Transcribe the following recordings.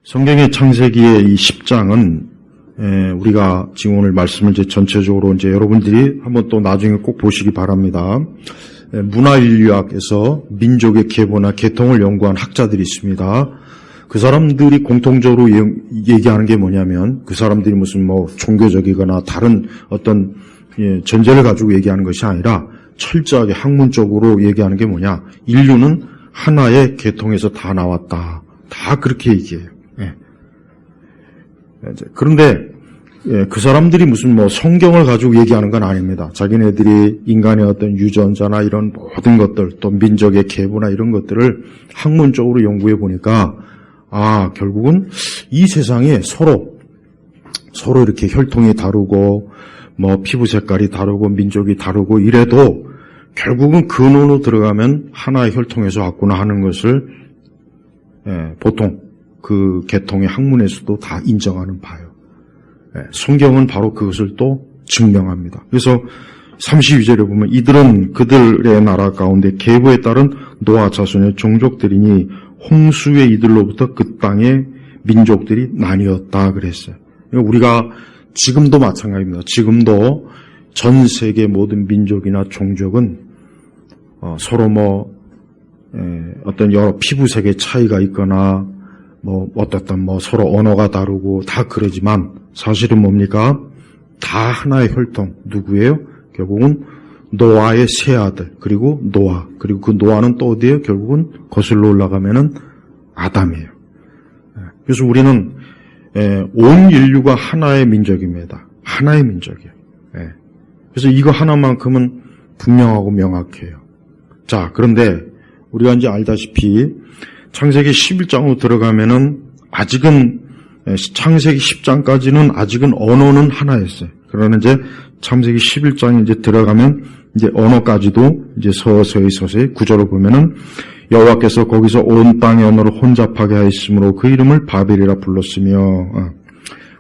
성경의 창세기의 이 10장은 우리가 지금 오늘 말씀을 이제 전체적으로 이제 여러분들이 한번 또 나중에 꼭 보시기 바랍니다. 문화인류학에서 민족의 계보나 계통을 연구한 학자들이 있습니다. 그 사람들이 공통적으로 얘기하는 게 뭐냐면 그 사람들이 무슨 뭐 종교적이거나 다른 어떤 전제를 가지고 얘기하는 것이 아니라 철저하게 학문적으로 얘기하는 게 뭐냐. 인류는 하나의 계통에서 다 나왔다. 다 그렇게 얘기해요. 그런데 그 사람들이 무슨 뭐 성경을 가지고 얘기하는 건 아닙니다. 자기네들이 인간의 어떤 유전자나 이런 모든 것들 또 민족의 계보나 이런 것들을 학문적으로 연구해 보니까 결국은 이 세상에 서로 이렇게 혈통이 다르고 뭐 피부 색깔이 다르고 민족이 다르고 이래도 결국은 근원으로 들어가면 하나의 혈통에서 왔구나 하는 것을 보통 그 계통의 학문에서도 다 인정하는 바예요. 성경은 바로 그것을 또 증명합니다. 그래서 32절에 보면 이들은 그들의 나라 가운데 계보에 따른 노아 자손의 종족들이니 홍수의 이들로부터 그 땅의 민족들이 나뉘었다 그랬어요. 우리가 지금도 마찬가지입니다. 지금도 전 세계 모든 민족이나 종족은 서로 어떤 여러 피부색의 차이가 있거나 어떻든 서로 언어가 다르고 다 그러지만 사실은 뭡니까? 다 하나의 혈통. 누구예요? 결국은 노아의 세 아들, 그리고 노아, 그리고 그 노아는 또 어디예요? 결국은 거슬러 올라가면은 아담이에요. 그래서 우리는 온 인류가 하나의 민족입니다. 하나의 민족이에요. 그래서 이거 하나만큼은 분명하고 명확해요. 자, 그런데 우리가 이제 알다시피 창세기 11장으로 들어가면은 아직은 창세기 10장까지는 아직은 언어는 하나였어요. 그러나 이제 창세기 11장에 이제 들어가면 이제 언어까지도 이제 서서히 9절을 보면은 여호와께서 거기서 온 땅의 언어를 혼잡하게 하였으므로 그 이름을 바벨이라 불렀으며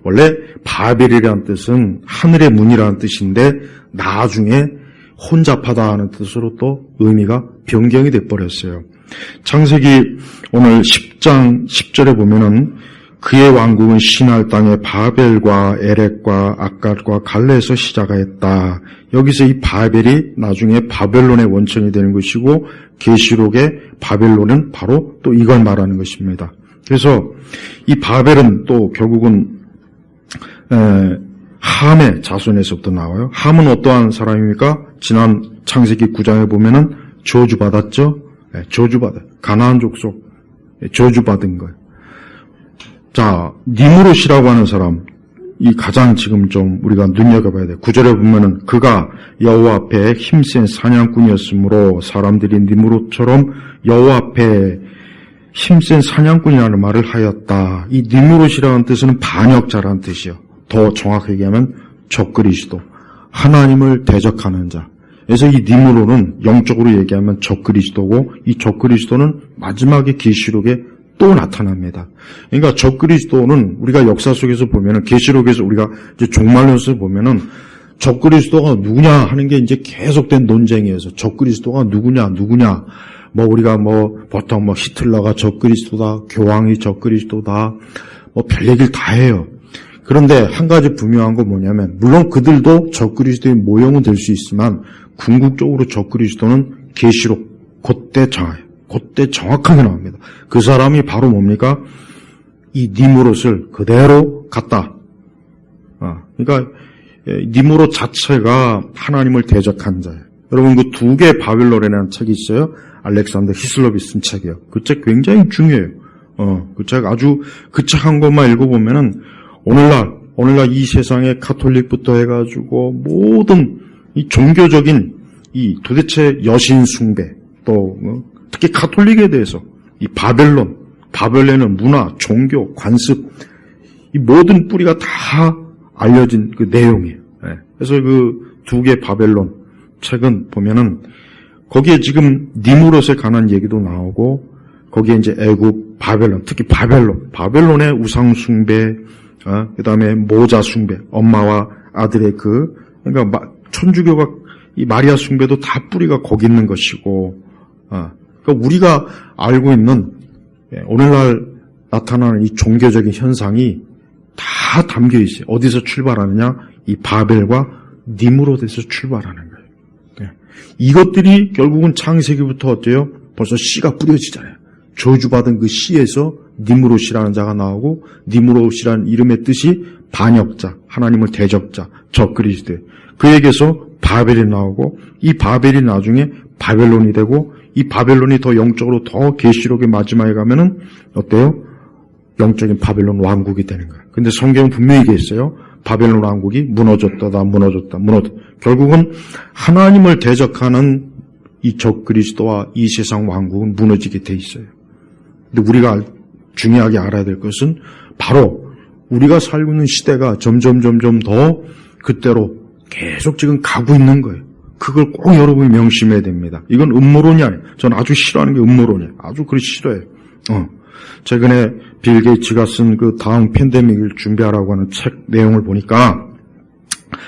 원래 바벨이라는 뜻은 하늘의 문이라는 뜻인데 나중에 혼잡하다 하는 뜻으로 또 의미가 변경이 돼버렸어요. 창세기 오늘 10장 10절에 보면은 그의 왕국은 시날 땅의 바벨과 에렉과 아갓과 갈레에서 시작하였다. 여기서 이 바벨이 나중에 바벨론의 원천이 되는 것이고 계시록의 바벨론은 바로 또 이걸 말하는 것입니다. 그래서 이 바벨은 또 결국은 함의 자손에서부터 나와요. 함은 어떠한 사람입니까? 지난 창세기 9장에 보면은 저주받았죠. 저주받아. 가나안 족속 저주받은 거예요. 자, 니므롯이라고 하는 사람, 이 가장 지금 좀 우리가 눈여겨봐야 돼요. 9절에 보면은 그가 여호와 앞에 힘센 사냥꾼이었으므로 사람들이 니므롯처럼 여호와 앞에 힘센 사냥꾼이라는 말을 하였다. 이 니므롯이라는 뜻은 반역자라는 뜻이요. 더 정확하게 얘기하면 적그리스도, 하나님을 대적하는 자. 그래서 이 니므롯은 영적으로 얘기하면 적그리스도고 이 적그리스도는 마지막에 계시록에 또 나타납니다. 그러니까 적그리스도는 우리가 역사 속에서 보면은 계시록에서 우리가 이제 종말론에서 보면은 적그리스도가 누구냐 하는 게 이제 계속된 논쟁이어서 적그리스도가 누구냐 우리가 보통 히틀러가 적그리스도다, 교황이 적그리스도다, 별 얘기를 다 해요. 그런데 한 가지 분명한 건 뭐냐면 물론 그들도 적그리스도의 모형은 될 수 있지만 궁극적으로 적그리스도는 계시록 그때 정확하게 나옵니다. 그 사람이 바로 뭡니까? 이 니므롯을 그대로 갖다. 그러니까 니므롯 자체가 하나님을 대적한 자예요. 여러분 그 두 개의 바빌론이라는 책이 있어요. 알렉산더 히슬롭이 쓴 책이에요. 그 책 굉장히 중요해요. 그 책 그 책 한 권만 읽어보면은 오늘날 이 세상의 카톨릭부터 해가지고 모든 이 종교적인 이 도대체 여신 숭배 또 특히 카톨릭에 대해서 이 바벨론의 문화, 종교, 관습 이 모든 뿌리가 다 알려진 그 내용이에요. 그래서 그 두 개 바벨론 책은 보면은 거기에 지금 니므롯에 관한 얘기도 나오고 거기에 이제 애굽, 바벨론, 특히 바벨론의 우상 숭배, 그다음에 모자 숭배, 엄마와 아들의 그러니까 천주교가 이 마리아 숭배도 다 뿌리가 거기 있는 것이고, 그러니까 우리가 알고 있는 오늘날 나타나는 이 종교적인 현상이 다 담겨 있어요. 어디서 출발하느냐? 이 바벨과 니무롯에서 출발하는 거예요. 네. 이것들이 결국은 창세기부터 어때요? 벌써 씨가 뿌려지잖아요. 저주받은 그 씨에서 니무롯이라는 자가 나오고, 니무롯이라는 이름의 뜻이 반역자, 하나님을 대적자, 적그리스도. 그에게서 바벨이 나오고, 이 바벨이 나중에 바벨론이 되고, 이 바벨론이 더 영적으로 더 계시록의 마지막에 가면은 어때요? 영적인 바벨론 왕국이 되는 거예요. 근데 성경은 분명히 얘기했어요. 바벨론 왕국이 무너졌다. 결국은 하나님을 대적하는 이 적그리스도와 이 세상 왕국은 무너지게 돼 있어요. 근데 우리가 중요하게 알아야 될 것은 바로 우리가 살고 있는 시대가 점점 더 그때로 계속 지금 가고 있는 거예요. 그걸 꼭 여러분이 명심해야 됩니다. 이건 음모론이 아니에요. 저는 아주 싫어하는 게 음모론이에요. 아주 그리 싫어해요. 최근에 빌 게이츠가 쓴 그 다음 팬데믹을 준비하라고 하는 책 내용을 보니까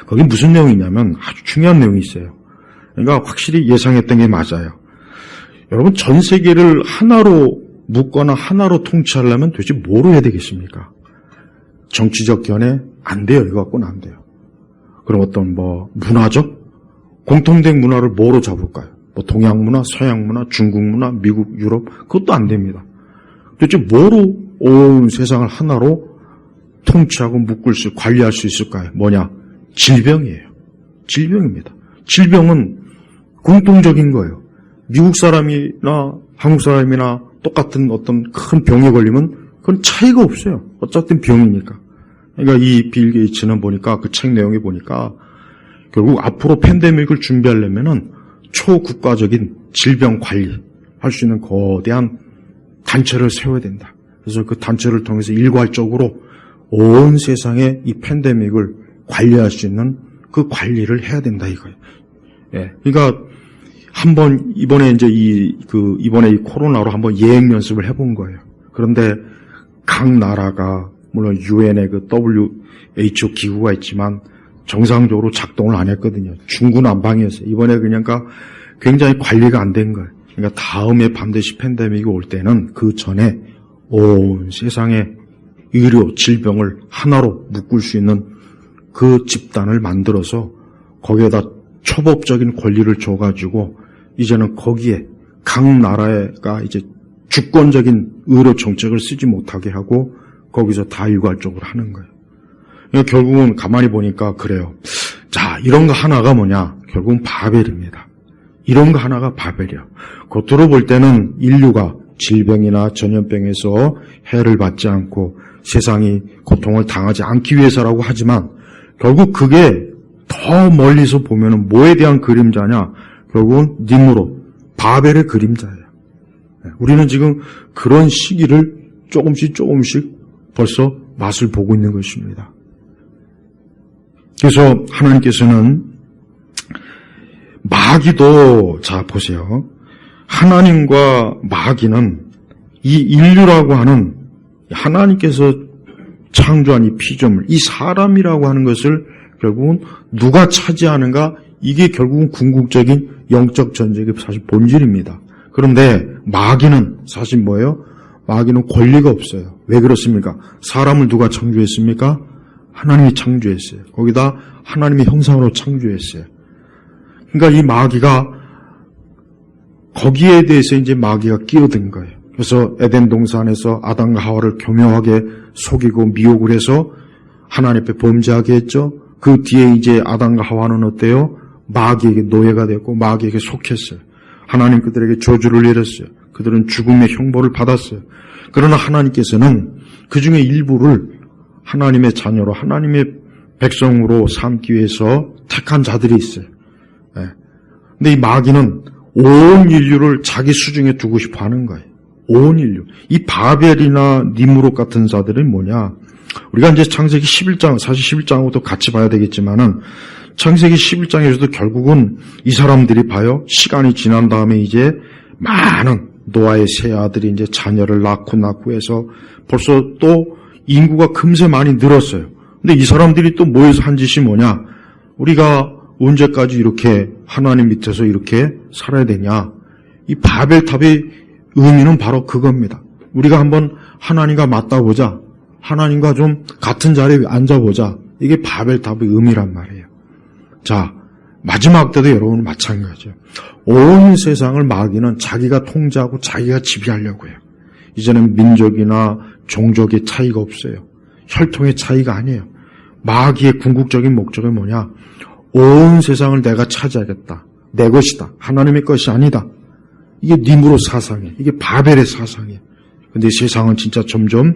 거기 무슨 내용이냐면 아주 중요한 내용이 있어요. 그러니까 확실히 예상했던 게 맞아요. 여러분 전 세계를 하나로 묶거나 하나로 통치하려면 도대체 뭐로 해야 되겠습니까? 정치적 견해 안 돼요. 이거 갖고는 안 돼요. 그럼 어떤 문화적 공통된 문화를 뭐로 잡을까요? 동양 문화, 서양 문화, 중국 문화, 미국, 유럽 그것도 안 됩니다. 도대체 뭐로 온 세상을 하나로 통치하고 관리할 수 있을까요? 뭐냐? 질병이에요. 질병입니다. 질병은 공통적인 거예요. 미국 사람이나 한국 사람이나 똑같은 어떤 큰 병에 걸리면 그건 차이가 없어요. 어쨌든 병이니까. 그러니까 이 빌 게이츠는 보니까 그 책 내용에 보니까 결국 앞으로 팬데믹을 준비하려면은 초국가적인 질병 관리할 수 있는 거대한 단체를 세워야 된다. 그래서 그 단체를 통해서 일괄적으로 온 세상에 이 팬데믹을 관리할 수 있는 그 관리를 해야 된다 이거예요. 예. 그러니까 이번에 이 코로나로 한번 예행 연습을 해본 거예요. 그런데 각 나라가 물론 유엔의 그 WHO 기구가 있지만 정상적으로 작동을 안 했거든요. 중구난방이었어요. 이번에 그러니까 굉장히 관리가 안 된 거예요. 그러니까 다음에 반드시 팬데믹이 올 때는 그 전에 온 세상의 의료, 질병을 하나로 묶을 수 있는 그 집단을 만들어서 거기에다 초법적인 권리를 줘가지고 이제는 거기에 각 나라가 이제 주권적인 의료 정책을 쓰지 못하게 하고 거기서 다 일괄적으로 하는 거예요. 그러니까 결국은 가만히 보니까 그래요. 자, 이런 거 하나가 뭐냐? 결국은 바벨입니다. 이런 거 하나가 바벨이야. 겉으로 볼 때는 인류가 질병이나 전염병에서 해를 받지 않고 세상이 고통을 당하지 않기 위해서라고 하지만 결국 그게 더 멀리서 보면은 뭐에 대한 그림자냐? 결국은 니무롯, 바벨의 그림자예요. 우리는 지금 그런 시기를 조금씩 벌써 맛을 보고 있는 것입니다. 그래서 하나님께서는 마귀도 자 보세요. 하나님과 마귀는 이 인류라고 하는 하나님께서 창조한 이 피조물, 이 사람이라고 하는 것을 결국은 누가 차지하는가? 이게 결국은 궁극적인 영적 전쟁의 사실 본질입니다. 그런데 마귀는 사실 뭐예요? 마귀는 권리가 없어요. 왜 그렇습니까? 사람을 누가 창조했습니까? 하나님이 창조했어요. 거기다 하나님의 형상으로 창조했어요. 그러니까 이 마귀가 거기에 대해서 이제 마귀가 끼어든 거예요. 그래서 에덴 동산에서 아담과 하와를 교묘하게 속이고 미혹을 해서 하나님 앞에 범죄하게 했죠. 그 뒤에 이제 아담과 하와는 어때요? 마귀에게 노예가 됐고 마귀에게 속했어요. 하나님 그들에게 저주를 내렸어요. 그들은 죽음의 형벌을 받았어요. 그러나 하나님께서는 그 중에 일부를 하나님의 자녀로 하나님의 백성으로 삼기 위해서 택한 자들이 있어요. 근데 이 마귀는 온 인류를 자기 수중에 두고 싶어 하는 거예요. 온 인류. 이 바벨이나 니무롯 같은 자들은 뭐냐? 우리가 이제 창세기 11장, 사실 11장하고도 같이 봐야 되겠지만은 창세기 11장에서도 결국은 이 사람들이 봐요. 시간이 지난 다음에 이제 많은 노아의 세 아들이 이제 자녀를 낳고 해서 벌써 또 인구가 금세 많이 늘었어요. 근데 이 사람들이 또 모여서 한 짓이 뭐냐? 우리가 언제까지 이렇게 하나님 밑에서 이렇게 살아야 되냐? 이 바벨탑의 의미는 바로 그겁니다. 우리가 한번 하나님과 맞다보자. 하나님과 좀 같은 자리에 앉아보자. 이게 바벨탑의 의미란 말이에요. 자, 마지막 때도 여러분 마찬가지예요. 온 세상을 마귀는 자기가 통제하고 자기가 지배하려고 해요. 이제는 민족이나 종족의 차이가 없어요. 혈통의 차이가 아니에요. 마귀의 궁극적인 목적이 뭐냐? 온 세상을 내가 차지하겠다. 내 것이다. 하나님의 것이 아니다. 이게 니므롯 사상이에요. 이게 바벨의 사상이에요. 근데 세상은 진짜 점점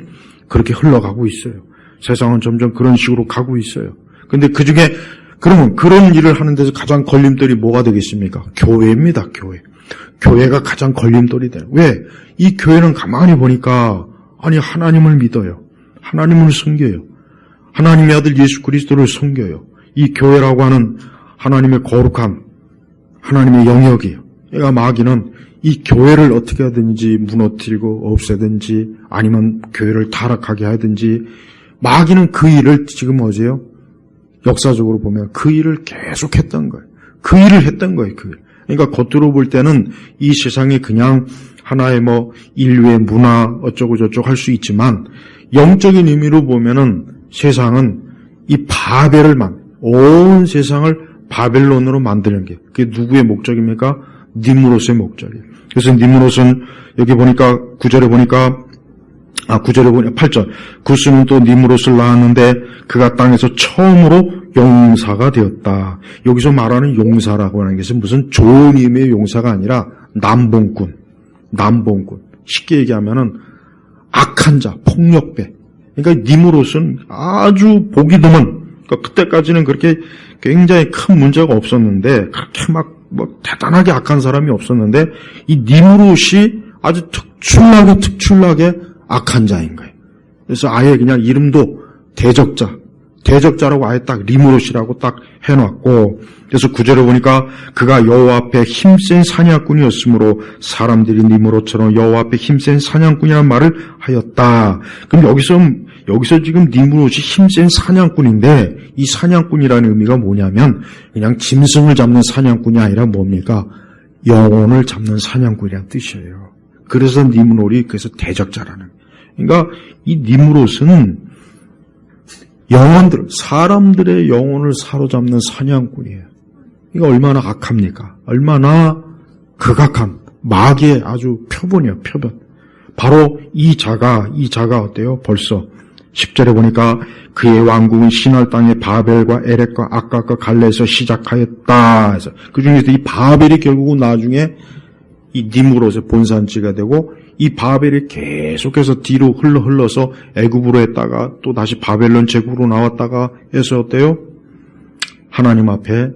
그렇게 흘러가고 있어요. 세상은 점점 그런 식으로 가고 있어요. 근데 그 중에 그러면 그런 일을 하는 데서 가장 걸림돌이 뭐가 되겠습니까? 교회입니다. 교회. 교회가 가장 걸림돌이 돼요. 왜? 이 교회는 가만히 보니까 아니 하나님을 믿어요. 하나님을 섬겨요. 하나님의 아들 예수 그리스도를 섬겨요. 이 교회라고 하는 하나님의 거룩함, 하나님의 영역이에요. 얘가 마귀는 이 교회를 어떻게 하든지 무너뜨리고 없애든지 아니면 교회를 타락하게 하든지 마귀는 그 일을 지금 어제요? 역사적으로 보면 그 일을 계속했던 거예요. 그 일을 했던 거예요. 그 일. 그러니까 겉으로 볼 때는 이 세상이 그냥 하나의 뭐 인류의 문화 어쩌고 저쩌고 할 수 있지만 영적인 의미로 보면은 세상은 이 바벨을만 온 세상을 바벨론으로 만드는 게 그게 누구의 목적입니까? 니므롯의 목적이에요. 그래서 니므롯은 여기 보니까 9절에 보니까 8절 구스는 또 니므롯을 낳았는데 그가 땅에서 처음으로 용사가 되었다. 여기서 말하는 용사라고 하는 것은 무슨 좋은 의미의 용사가 아니라 남봉꾼. 쉽게 얘기하면은 악한 자, 폭력배. 그러니까 니므롯은 아주 보기 드문. 그러니까 그때까지는 그렇게 굉장히 큰 문제가 없었는데 그렇게 막 대단하게 악한 사람이 없었는데 이 니므롯이 아주 특출나게 악한 자인 거예요. 그래서 아예 그냥 이름도 대적자라고 아예 딱 니므롯이라고 딱 해놨고, 그래서 9절에 보니까 그가 여호와 앞에 힘센 사냥꾼이었으므로 사람들이 니므롯처럼 여호와 앞에 힘센 사냥꾼이라는 말을 하였다. 그럼 여기서 지금 니므롯이 힘센 사냥꾼인데 이 사냥꾼이라는 의미가 뭐냐면 그냥 짐승을 잡는 사냥꾼이 아니라 뭡니까? 영혼을 잡는 사냥꾼이라는 뜻이에요. 그래서 니므롯이 그래서 대적자라는. 그러니까 이 니므롯은 사람들의 영혼을 사로잡는 사냥꾼이에요. 이거 얼마나 악합니까? 얼마나 극악한 마귀의 아주 표본이에요, 표본. 바로 이 자가 어때요? 벌써 10절에 보니까 그의 왕국은 시날 땅의 바벨과 에렉과 악각과 갈레에서 시작하였다. 그래서 그 중에서 이 바벨이 결국은 나중에 이 니므롯의 본산지가 되고 이 바벨이 계속해서 뒤로 흘러서 애굽으로 했다가 또 다시 바벨론 제국으로 나왔다가 해서 어때요? 하나님 앞에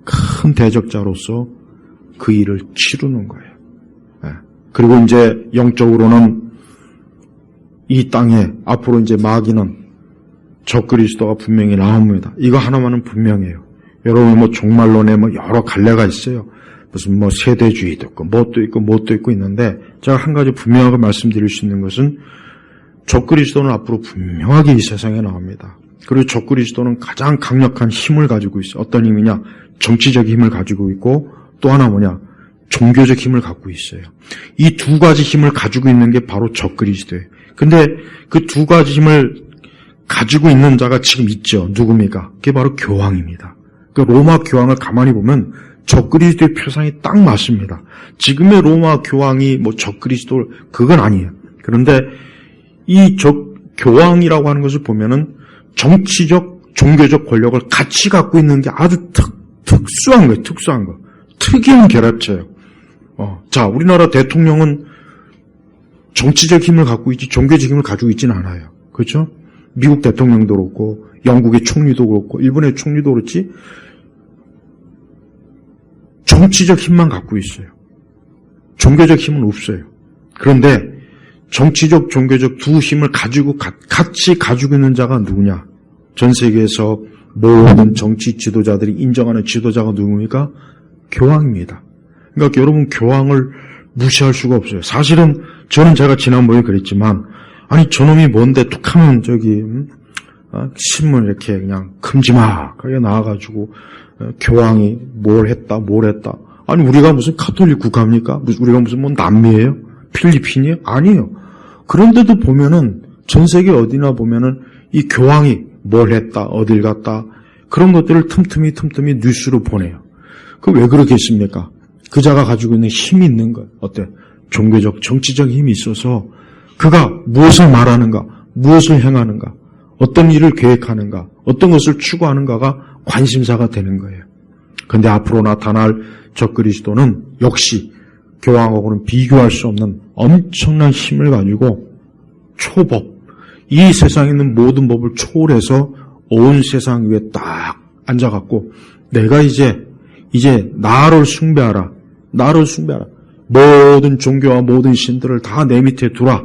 큰 대적자로서 그 일을 치르는 거예요. 그리고 이제 영적으로는 이 땅에 앞으로 이제 마귀는 적그리스도가 분명히 나옵니다. 이거 하나만은 분명해요. 여러분 종말론에 여러 갈래가 있어요. 무슨 세대주의도 있고 뭣도 있고 있는데 제가 한 가지 분명하게 말씀드릴 수 있는 것은 적그리스도는 앞으로 분명하게 이 세상에 나옵니다. 그리고 적그리스도는 가장 강력한 힘을 가지고 있어요. 어떤 힘이냐? 정치적 힘을 가지고 있고 또 하나 뭐냐? 종교적 힘을 갖고 있어요. 이 두 가지 힘을 가지고 있는 게 바로 적그리스도예요. 근데 그 두 가지 힘을 가지고 있는 자가 지금 있죠. 누굽니까? 그게 바로 교황입니다. 그 로마 교황을 가만히 보면 적그리스도의 표상이 딱 맞습니다. 지금의 로마 교황이 적그리스도 그건 아니에요. 그런데 이 교황이라고 하는 것을 보면은 정치적, 종교적 권력을 같이 갖고 있는 게 아주 특수한 거예요. 특수한 거. 특이한 결합체예요. 자, 우리나라 대통령은 정치적 힘을 갖고 있지 종교적 힘을 가지고 있지는 않아요. 그렇죠? 미국 대통령도 그렇고 영국의 총리도 그렇고 일본의 총리도 그렇지 정치적 힘만 갖고 있어요. 종교적 힘은 없어요. 그런데 정치적, 종교적 두 힘을 같이 가지고 있는 자가 누구냐? 전 세계에서 모든 정치 지도자들이 인정하는 지도자가 누굽니까? 교황입니다. 그러니까 여러분 교황을 무시할 수가 없어요. 사실은 저는 제가 지난번에 그랬지만 아니 저놈이 뭔데 툭하면 신문 이렇게 그냥 큼지막하게 나와가지고 교황이 뭘 했다. 아니 우리가 무슨 가톨릭 국가입니까? 우리가 무슨 남미예요? 필리핀이에요? 아니에요. 그런데도 보면은 전 세계 어디나 보면은 이 교황이 뭘 했다, 어딜 갔다 그런 것들을 틈틈이 뉴스로 보내요. 그 왜 그러겠습니까? 그자가 가지고 있는 힘이 있는 것, 어때? 종교적, 정치적 힘이 있어서 그가 무엇을 말하는가, 무엇을 행하는가, 어떤 일을 계획하는가, 어떤 것을 추구하는가가 관심사가 되는 거예요. 그런데 앞으로 나타날 적그리스도는 역시 교황하고는 비교할 수 없는 엄청난 힘을 가지고 초법, 이 세상에 있는 모든 법을 초월해서 온 세상 위에 딱 앉아갖고 내가 이제 나를 숭배하라. 모든 종교와 모든 신들을 다 내 밑에 두라.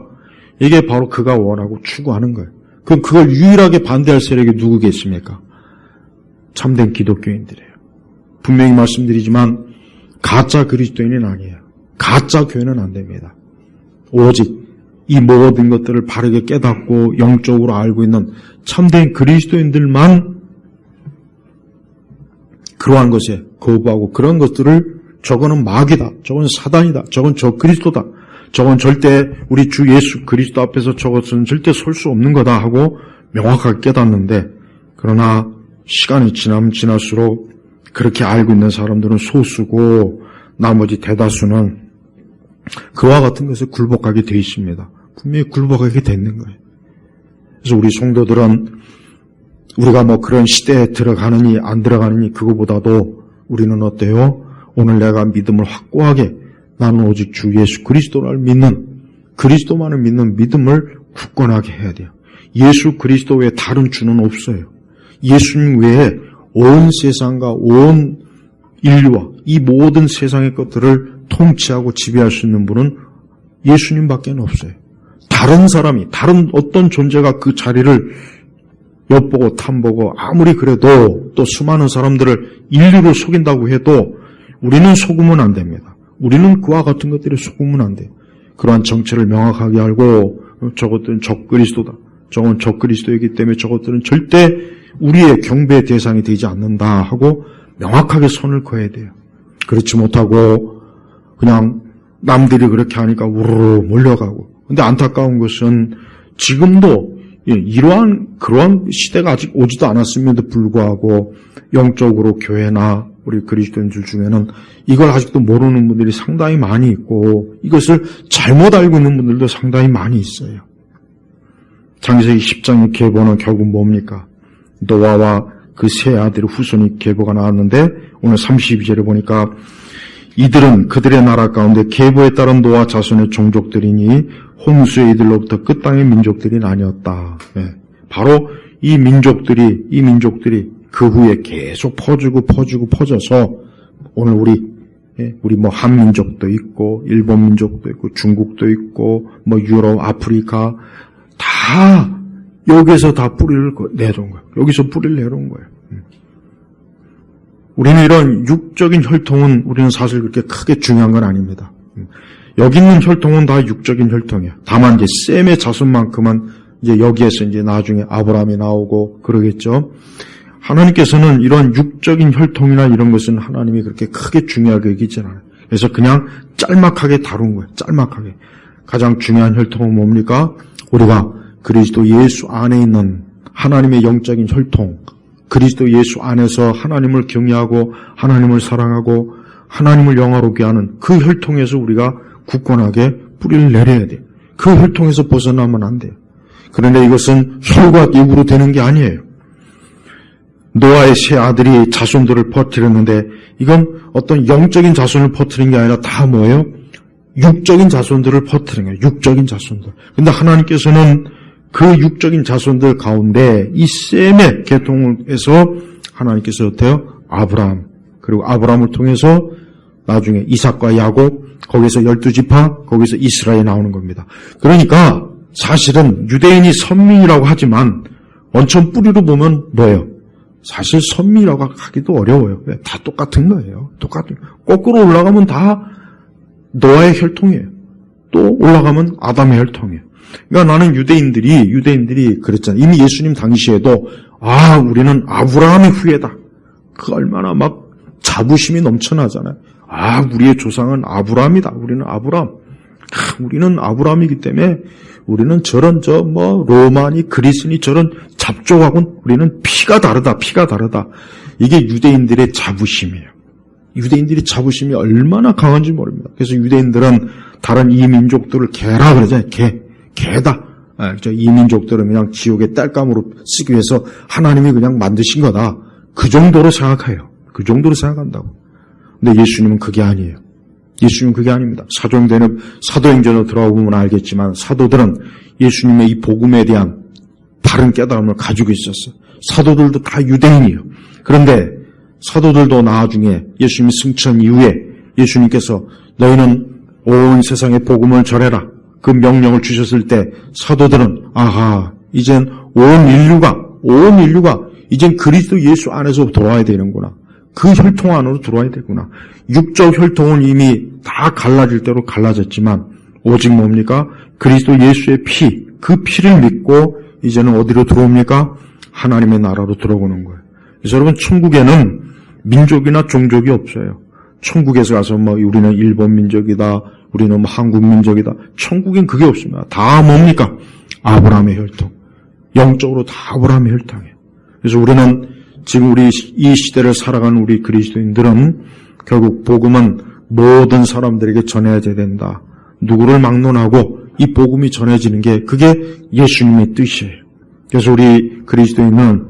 이게 바로 그가 원하고 추구하는 거예요. 그럼 그걸 유일하게 반대할 세력이 누구겠습니까? 참된 기독교인들이에요. 분명히 말씀드리지만 가짜 그리스도인은 아니에요. 가짜 교회는 안 됩니다. 오직 이 모든 것들을 바르게 깨닫고 영적으로 알고 있는 참된 그리스도인들만 그러한 것에 거부하고 그런 것들을 저거는 마귀다, 저건 사단이다, 저건 적그리스도다, 저건 절대 우리 주 예수 그리스도 앞에서 저것은 절대 설 수 없는 거다 하고 명확하게 깨닫는데, 그러나 시간이 지나면 지날수록 그렇게 알고 있는 사람들은 소수고 나머지 대다수는 그와 같은 것에 굴복하게 돼 있습니다. 분명히 굴복하게 되는 거예요. 그래서 우리 성도들은 우리가 뭐 그런 시대에 들어가느니 안 들어가느니 그거보다도 우리는 어때요? 오늘 내가 믿음을 확고하게 나는 오직 주 예수 그리스도를 믿는, 그리스도만을 믿는 믿음을 굳건하게 해야 돼요. 예수 그리스도 외에 다른 주는 없어요. 예수님 외에 온 세상과 온 인류와 이 모든 세상의 것들을 통치하고 지배할 수 있는 분은 예수님밖에 없어요. 다른 사람이, 다른 어떤 존재가 그 자리를 엿보고 탐보고 아무리 그래도 또 수많은 사람들을 인류를 속인다고 해도 우리는 속으면 안 됩니다. 우리는 그와 같은 것들에 속으면 안 돼요. 그러한 정체를 명확하게 알고 저것들은 적그리스도다, 저건 적그리스도이기 때문에 저것들은 절대 우리의 경배의 대상이 되지 않는다 하고 명확하게 선을 그어야 돼요. 그렇지 못하고 그냥 남들이 그렇게 하니까 우르르 몰려가고. 근데 안타까운 것은 지금도 그러한 시대가 아직 오지도 않았음에도 불구하고 영적으로 교회나 우리 그리스도인들 중에는 이걸 아직도 모르는 분들이 상당히 많이 있고 이것을 잘못 알고 있는 분들도 상당히 많이 있어요. 창세기 10장의 계보는 결국 뭡니까? 노아와 그 세 아들의 후손이 계보가 나왔는데 오늘 32절에 보니까 이들은 그들의 나라 가운데 계보에 따른 노아 자손의 종족들이니 홍수의 이들로부터 끝 땅의 민족들이 나뉘었다. 네. 바로 이 민족들이 그 후에 계속 퍼져서 오늘 우리 뭐 한민족도 있고 일본 민족도 있고 중국도 있고 뭐 유럽, 아프리카 다 여기서 다 뿌리를 내려온 거예요. 여기서 뿌리를 내려온 거예요. 우리는 이런 육적인 혈통은 우리는 사실 그렇게 크게 중요한 건 아닙니다. 여기 있는 혈통은 다 육적인 혈통이에요. 다만 이제 셈의 자손만큼은 이제 여기에서 이제 나중에 아브라함이 나오고 그러겠죠. 하나님께서는 이런 육적인 혈통이나 이런 것은 하나님이 그렇게 크게 중요하게 여기지 않아요. 그래서 그냥 짤막하게 다룬 거예요. 짤막하게. 가장 중요한 혈통은 뭡니까? 우리가 그리스도 예수 안에 있는 하나님의 영적인 혈통, 그리스도 예수 안에서 하나님을 경외하고 하나님을 사랑하고 하나님을 영화롭게 하는 그 혈통에서 우리가 굳건하게 뿌리를 내려야 돼요. 그 혈통에서 벗어나면 안 돼요. 그런데 이것은 혈과 육으로 되는 게 아니에요. 노아의 세 아들이 자손들을 퍼뜨렸는데 이건 어떤 영적인 자손을 퍼뜨린 게 아니라 다 뭐예요? 육적인 자손들을 퍼뜨린 거예요. 육적인 자손들. 근데 하나님께서는 그 육적인 자손들 가운데 이 셈의 계통에서 하나님께서 어때요? 아브라함, 그리고 아브라함을 통해서 나중에 이삭과 야곱, 거기서 12지파, 거기서 이스라엘이 나오는 겁니다. 그러니까 사실은 유대인이 선민이라고 하지만 원천 뿌리로 보면 뭐예요? 사실 선민이라고 하기도 어려워요. 다 똑같은 거예요. 거꾸로 올라가면 다 노아의 혈통이에요. 또 올라가면 아담의 혈통이에요. 그러니까 나는 유대인들이 그랬잖아요. 이미 예수님 당시에도 우리는 아브라함의 후예다. 그 얼마나 막 자부심이 넘쳐나잖아요. 우리의 조상은 아브라함이다. 우리는 아브라함. 우리는 아브라함이기 때문에 우리는 저런 로마니 그리스니 저런 잡족하고는 우리는 피가 다르다. 이게 유대인들의 자부심이에요. 유대인들의 자부심이 얼마나 강한지 모릅니다. 그래서 유대인들은 다른 이민족들을 개라 그러잖아요. 개다. 이민족들은 그냥 지옥의 딸감으로 쓰기 위해서 하나님이 그냥 만드신 거다. 그 정도로 생각해요. 그 정도로 생각한다고. 근데 예수님은 그게 아니에요. 예수님은 그게 아닙니다. 사도행전으로 들어가 보면 알겠지만 사도들은 예수님의 이 복음에 대한 바른 깨달음을 가지고 있었어요. 사도들도 다 유대인이에요. 그런데 사도들도 나중에 예수님이 승천 이후에 예수님께서 너희는 온 세상에 복음을 전해라. 그 명령을 주셨을 때 사도들은 이젠 온 인류가 이젠 그리스도 예수 안에서 돌아와야 되는구나. 그 혈통 안으로 들어와야 되구나. 육적 혈통은 이미 다 갈라질 대로 갈라졌지만 오직 뭡니까? 그리스도 예수의 피, 그 피를 믿고 이제는 어디로 들어옵니까? 하나님의 나라로 들어오는 거예요. 그래서 여러분 천국에는 민족이나 종족이 없어요. 천국에서 가서 우리는 일본 민족이다, 우리는 한국 민족이다. 천국엔 그게 없습니다. 다 뭡니까? 아브라함의 혈통. 영적으로 다 아브라함의 혈통이에요. 그래서 우리는 지금 이 시대를 살아가는 우리 그리스도인들은 결국 복음은 모든 사람들에게 전해야 된다. 누구를 막론하고 이 복음이 전해지는 게 그게 예수님의 뜻이에요. 그래서 우리 그리스도인은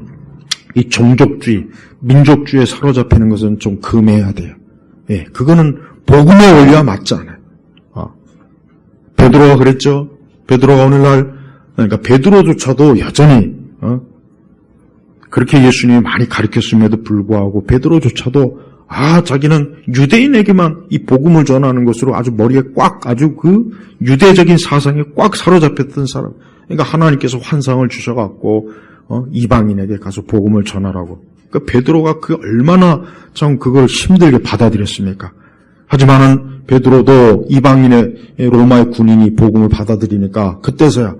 이 종족주의, 민족주의에 사로잡히는 것은 좀 금해야 돼요. 예, 그거는 복음의 원리와 맞지 않아요. 베드로가 그랬죠. 베드로가 오늘날 그러니까 베드로조차도 여전히 그렇게 예수님이 많이 가르쳤음에도 불구하고 베드로조차도 자기는 유대인에게만 이 복음을 전하는 것으로 아주 머리에 아주 그 유대적인 사상에 꽉 사로잡혔던 사람. 그러니까 하나님께서 환상을 주셔갖고 이방인에게 가서 복음을 전하라고. 그러니까 베드로가 얼마나 참 그걸 힘들게 받아들였습니까? 하지만은 베드로도 이방인의 로마의 군인이 복음을 받아들이니까 그때서야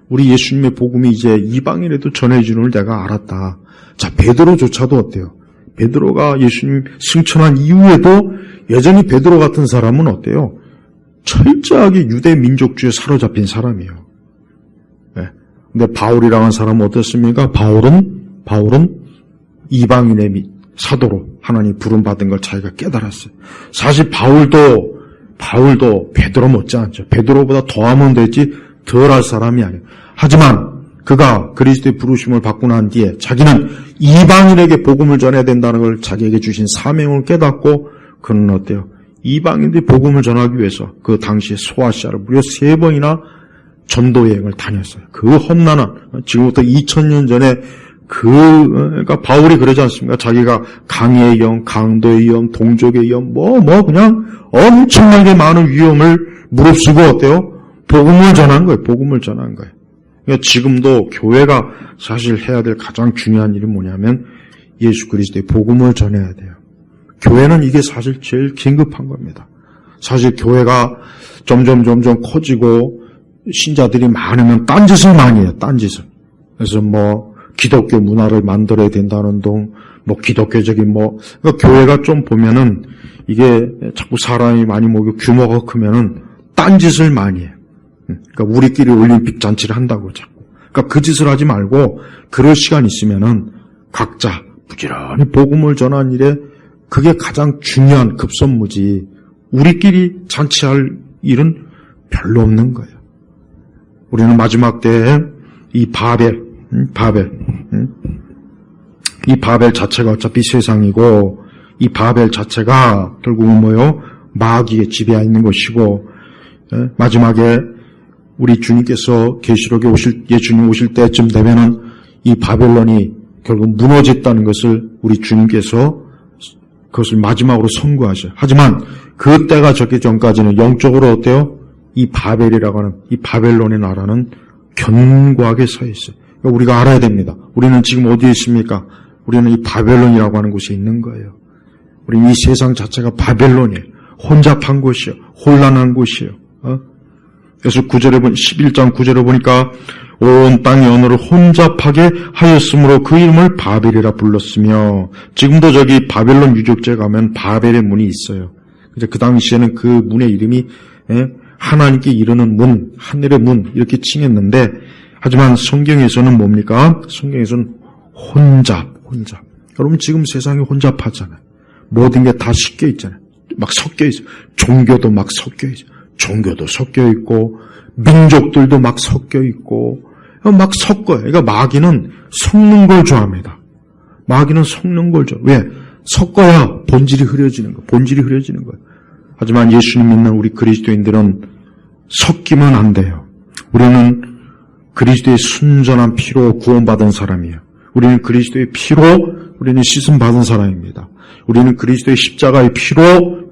우리 예수님의 복음이 이제 이방인에도 전해지는 걸 내가 알았다. 자, 베드로조차도 어때요? 베드로가 예수님 승천한 이후에도 여전히 베드로 같은 사람은 어때요? 철저하게 유대 민족주의에 사로잡힌 사람이에요. 네. 근데 바울이라는 사람은 어떻습니까? 바울은 이방인의 사도로 하나님 부름받은 걸 자기가 깨달았어요. 사실 바울도 베드로 못지않죠. 베드로보다 더하면 되지 덜할 사람이 아니에요. 하지만 그가 그리스도의 부르심을 받고 난 뒤에 자기는 이방인에게 복음을 전해야 된다는 걸 자기에게 주신 사명을 깨닫고 그는 어때요? 이방인들이 복음을 전하기 위해서 그 당시에 소아시아를 무려 3번이나 전도 여행을 다녔어요. 그 험난한 지금부터 2000년 전에 그러니까 바울이 그러지 않습니까? 자기가 강의 위험, 강도의 위험, 동족의 위험, 그냥 엄청나게 많은 위험을 무릅쓰고 어때요? 복음을 전한 거예요. 그러니까 지금도 교회가 사실 해야 될 가장 중요한 일이 뭐냐면 예수 그리스도의 복음을 전해야 돼요. 교회는 이게 사실 제일 긴급한 겁니다. 사실 교회가 점점 커지고 신자들이 많으면 딴짓을 많이 해요. 딴짓을. 그래서 기독교 문화를 만들어야 된다는 동, 기독교적인 그러니까 교회가 좀 보면은 이게 자꾸 사람이 많이 모이고 규모가 크면은 딴짓을 많이 해요. 그러니까 우리끼리 올림픽 잔치를 한다고 자꾸. 그러니까 그 짓을 하지 말고 그럴 시간 있으면은 각자 부지런히 복음을 전하는 일에 그게 가장 중요한 급선무지. 우리끼리 잔치할 일은 별로 없는 거예요. 우리는 마지막 때에 이 이 바벨 자체가 어차피 세상이고 이 바벨 자체가 결국은 마귀의 지배하에 있는 것이고 마지막에 우리 주님께서 계시록에 예수님 오실 때쯤 되면은 이 바벨론이 결국 무너졌다는 것을 우리 주님께서 그것을 마지막으로 선고하셔요. 하지만 그 때가 적기 전까지는 영적으로 어때요? 이 바벨이라고 하는 이 바벨론의 나라는 견고하게 서 있어요. 그러니까 우리가 알아야 됩니다. 우리는 지금 어디에 있습니까? 우리는 이 바벨론이라고 하는 곳에 있는 거예요. 우리는 이 세상 자체가 바벨론이에요. 혼잡한 곳이에요. 혼란한 곳이에요. 그래서 11장 9절에 보니까 온 땅의 언어를 혼잡하게 하였으므로 그 이름을 바벨이라 불렀으며 지금도 저기 바벨론 유적지에 가면 바벨의 문이 있어요. 그 당시에는 그 문의 이름이 하나님께 이르는 문, 하늘의 문 이렇게 칭했는데 하지만 성경에서는 뭡니까? 성경에서는 혼잡. 여러분 지금 세상이 혼잡하잖아요. 모든 게 다 섞여 있잖아요. 막 섞여 있어요. 종교도 막 섞여 있어요. 종교도 섞여 있고 민족들도 막 섞여 있고 막 섞어요. 그러니까 마귀는 섞는 걸 좋아합니다. 마귀는 섞는 걸 좋아해요. 왜? 섞어야 본질이 흐려지는 거예요. 하지만 예수님 믿는 우리 그리스도인들은 섞이면 안 돼요. 우리는 그리스도의 순전한 피로 구원받은 사람이에요. 우리는 그리스도의 피로 우리는 씻음받은 사람입니다. 우리는 그리스도의 십자가의 피로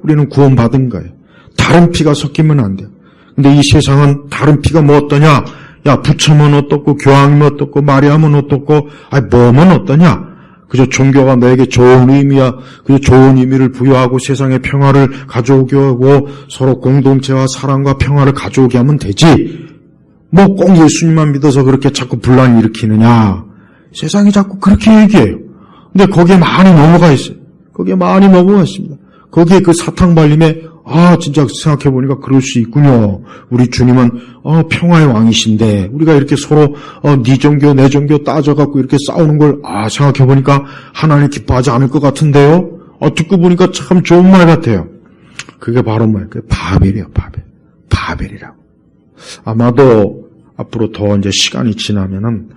우리는 구원받은 거예요. 다른 피가 섞이면 안 돼요. 근데 이 세상은 다른 피가 뭐 어떠냐? 야, 부처면 어떻고 교황이면 어떻고 마리아면 어떻고 뭐면 어떠냐? 그저 종교가 너에게 좋은 의미야. 그저 좋은 의미를 부여하고 세상에 평화를 가져오게 하고 서로 공동체와 사랑과 평화를 가져오게 하면 되지. 뭐 꼭 예수님만 믿어서 그렇게 자꾸 분란을 일으키느냐. 세상이 자꾸 그렇게 얘기해요. 근데 거기에 많이 넘어가 있어요. 거기에 그 사탕발림에 진짜 생각해보니까 그럴 수 있군요. 우리 주님은 평화의 왕이신데 우리가 이렇게 서로 네 종교 내 종교 따져갖고 이렇게 싸우는 걸 생각해보니까 하나님 기뻐하지 않을 것 같은데요. 듣고 보니까 참 좋은 말 같아요. 그게 바로 뭐예요? 그게 바벨이에요. 바벨이라고. 아마도 앞으로 더 이제 시간이 지나면은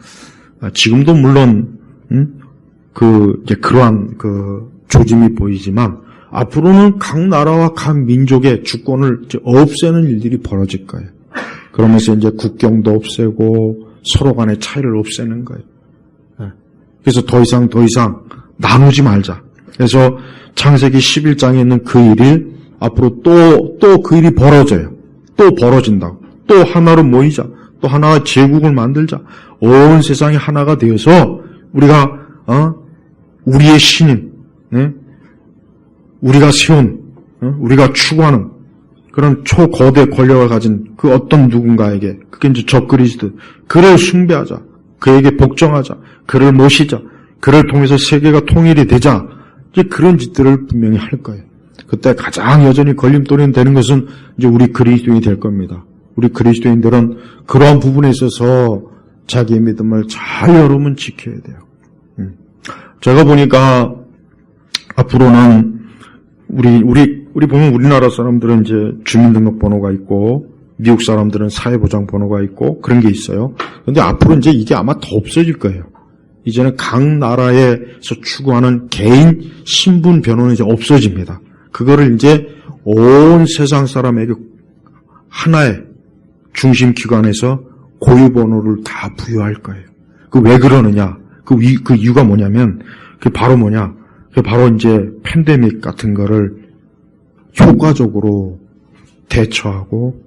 지금도 물론 이제 그러한 조짐이 보이지만 앞으로는 각 나라와 각 민족의 주권을 이제 없애는 일들이 벌어질 거예요. 그러면서 이제 국경도 없애고 서로 간의 차이를 없애는 거예요. 그래서 더 이상 나누지 말자. 그래서 창세기 11장에 있는 그 일이 앞으로 또 그 일이 벌어져요. 또 벌어진다고. 또 하나로 모이자. 또 하나의 제국을 만들자. 온 세상이 하나가 되어서 우리가 우리의 신인, 우리가 세운, 우리가 추구하는 그런 초거대 권력을 가진 그 어떤 누군가에게, 그게 이제 저 그리스도, 그를 숭배하자, 그에게 복종하자, 그를 모시자, 그를 통해서 세계가 통일이 되자, 이제 그런 짓들을 분명히 할 거예요. 그때 가장 여전히 걸림돌이 되는 것은 이제 우리 그리스도인이 될 겁니다. 우리 그리스도인들은 그러한 부분에 있어서 자기의 믿음을 잘 여러분 지켜야 돼요. 제가 보니까 앞으로는 우리 보면 우리나라 사람들은 이제 주민등록번호가 있고 미국 사람들은 사회보장번호가 있고 그런 게 있어요. 그런데 앞으로 이제 이게 아마 더 없어질 거예요. 이제는 각 나라에서 추구하는 개인 신분 변호는 이제 없어집니다. 그거를 이제 온 세상 사람에게 하나의 중심 기관에서 고유번호를 다 부여할 거예요. 그 왜 그러느냐? 그 이유가 뭐냐면 그게 바로 이제 팬데믹 같은 거를 효과적으로 대처하고